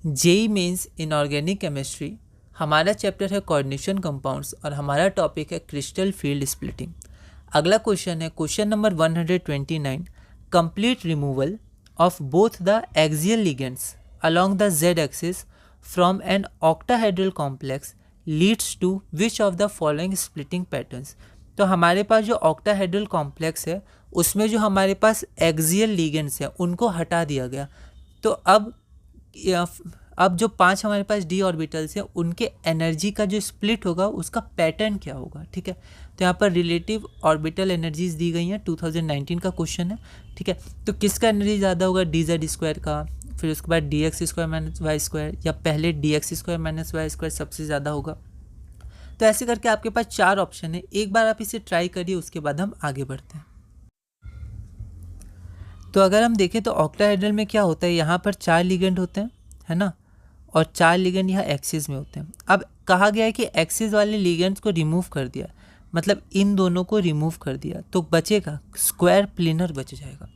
JEE Mains in organic chemistry. हमारा chapter है coordination compounds और हमारा टॉपिक है क्रिस्टल फील्ड स्प्लिटिंग। अगला क्वेश्चन है question number 129। Complete removal of both the axial ligands along the z axis from an octahedral complex leads to which of the following splitting patterns। तो हमारे पास जो octahedral complex है उसमें जो हमारे पास axial ligands हैं उनको हटा दिया गया। तो अब जो 5 हमारे पास डी ऑर्बिटल्स हैं उनके एनर्जी का जो स्प्लिट होगा उसका पैटर्न क्या होगा। ठीक है, तो यहाँ पर रिलेटिव ऑर्बिटल एनर्जीज दी गई हैं, 2019 का क्वेश्चन है। ठीक है, तो किसका एनर्जी ज़्यादा होगा, डी जेड स्क्वायर का, फिर उसके बाद d x square minus y square, या पहले d x square minus y square सबसे ज़्यादा होगा। तो ऐसे करके आपके पास 4 ऑप्शन है, एक बार आप इसे ट्राई करिए, उसके बाद हम आगे बढ़ते हैं। तो अगर हम देखें तो ऑक्टाहेड्रल में क्या होता है, यहाँ पर 4 लिगेंड होते हैं, है ना, और 4 लिगेंड यहाँ एक्सिस में होते हैं। अब कहा गया है कि एक्सिस वाले लिगेंड्स को रिमूव कर दिया, मतलब इन दोनों को रिमूव कर दिया, तो बचेगा स्क्वायर प्लेनर बच जाएगा।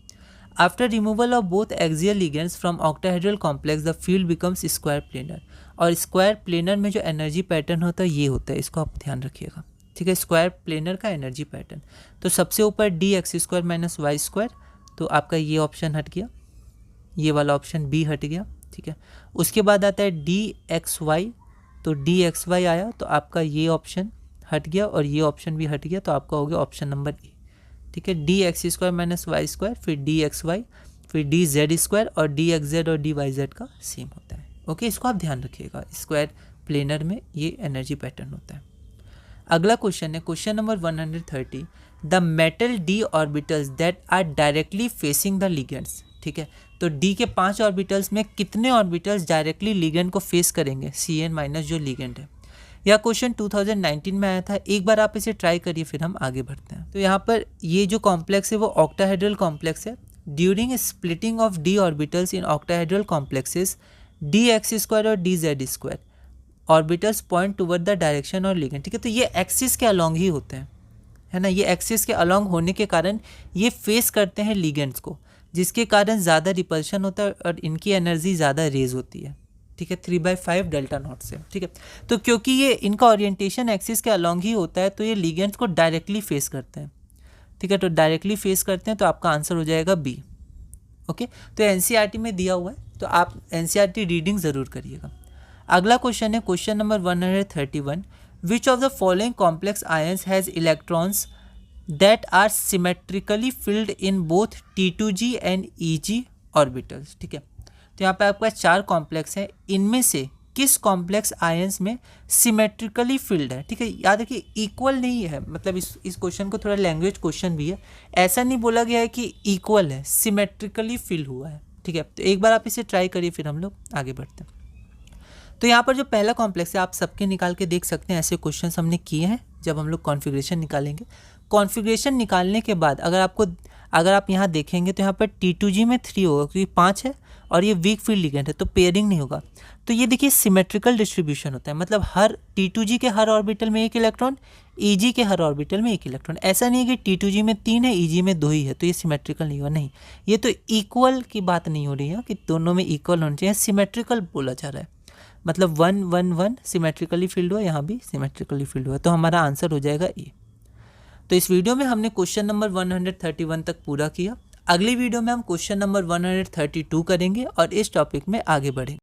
After removal of both axial ligands from octahedral complex the field becomes square planar. और स्क्वायर प्लेनर में जो एनर्जी पैटर्न होता है ये होता है, इसको आप ध्यान रखिएगा। ठीक है, स्क्वायर प्लेनर का एनर्जी पैटर्न। तो सबसे ऊपर d x square minus y square, तो आपका ये ऑप्शन हट गया, ये वाला ऑप्शन बी हट गया। ठीक है, उसके बाद आता है डी एक्स वाई, तो डी एक्स वाई आया तो आपका ये ऑप्शन हट गया और ये ऑप्शन भी हट गया, तो आपका हो गया ऑप्शन नंबर ए। ठीक है, d x square minus y square, फिर डी एक्स वाई, फिर डी जेड स्क्वायर, और डी एक्स जेड और डी वाई जेड का सेम होता है। ओके, इसको आप ध्यान रखिएगा, स्क्वायर प्लेनर में ये एनर्जी पैटर्न होता है। अगला क्वेश्चन है question number 130। The metal d orbitals that are directly facing the ligands. ठीक है, तो डी के 5 ऑर्बिटल्स में कितने ऑर्बिटल्स डायरेक्टली लिगेंड को फेस करेंगे, सी एन माइनस जो लिगेंड है। यह क्वेश्चन 2019 में आया था, एक बार आप इसे ट्राई करिए, फिर हम आगे बढ़ते हैं। तो यहाँ पर ये जो कॉम्प्लेक्स है वो ऑक्टाहेड्रल कॉम्प्लेक्स है। During splitting of d orbitals in octahedral complexes d x square और d z square orbitals point toward the direction और लिगेंड। ठीक है, तो ये एक्सिस के अलॉन्ग ही होते हैं, है ना, ये एक्सिस के अलॉन्ग होने के कारण ये फेस करते हैं लिगेंड्स को, जिसके कारण ज़्यादा रिपल्शन होता है और इनकी एनर्जी ज़्यादा रेज होती है। ठीक है, 3/5 डेल्टा नॉट से। ठीक है, तो क्योंकि ये इनका ओरिएंटेशन एक्सिस के अलॉन्ग ही होता है तो ये लिगेंड्स को डायरेक्टली फेस करते हैं। ठीक है, तो डायरेक्टली फेस करते हैं, तो आपका आंसर हो जाएगा बी। ओके, तो एनसीईआरटी में दिया हुआ है, तो आप एनसीईआरटी रीडिंग ज़रूर करिएगा। अगला क्वेश्चन है question number 131। Which of the following complex ions has electrons that are symmetrically filled in both T2G and EG orbitals. ठीक है, तो यहाँ पे आपके पास 4 कॉम्प्लेक्स हैं, इनमें से किस कॉम्प्लेक्स आयंस में सिमेट्रिकली फिल्ड है। ठीक है, याद रखिए इक्वल नहीं है, मतलब इस क्वेश्चन को थोड़ा लैंग्वेज क्वेश्चन भी है, ऐसा नहीं बोला गया है कि इक्वल है, सिमेट्रिकली फिल हुआ है। ठीक है, तो एक बार आप इसे ट्राई करिए, फिर हम लोग आगे बढ़ते हैं। तो यहाँ पर जो पहला कॉम्प्लेक्स है आप सबके निकाल के देख सकते हैं, ऐसे क्वेश्चन हमने किए हैं जब हम लोग कॉन्फ़िगरेशन निकालेंगे। कॉन्फ़िगरेशन निकालने के बाद अगर आप यहाँ देखेंगे तो यहाँ पर T2G में 3 होगा, क्योंकि 5 है और ये वीक फील्ड लिगेंड है, तो पेयरिंग नहीं होगा। तो ये देखिए सिमेट्रिकल डिस्ट्रीब्यूशन होता है, मतलब हर T2G के हर ऑर्बिटल में 1 इलेक्ट्रॉन, EG के हर ऑर्बिटल में 1 इलेक्ट्रॉन। ऐसा नहीं है कि T2G में 3 है, EG में 2 ही है, तो ये सिमेट्रिकल नहीं हुआ। नहीं, ये तो इक्वल की बात नहीं हो रही है कि दोनों में इक्वल होना चाहिए, सिमेट्रिकल बोला जा रहा है, मतलब 1 1 1 सिमेट्रिकली फिल्ड हुआ, यहाँ भी सिमेट्रिकली फिल्ड हुआ, तो हमारा आंसर हो जाएगा ए। तो इस वीडियो में हमने क्वेश्चन नंबर 131 तक पूरा किया। अगली वीडियो में हम क्वेश्चन नंबर 132 करेंगे और इस टॉपिक में आगे बढ़ेंगे।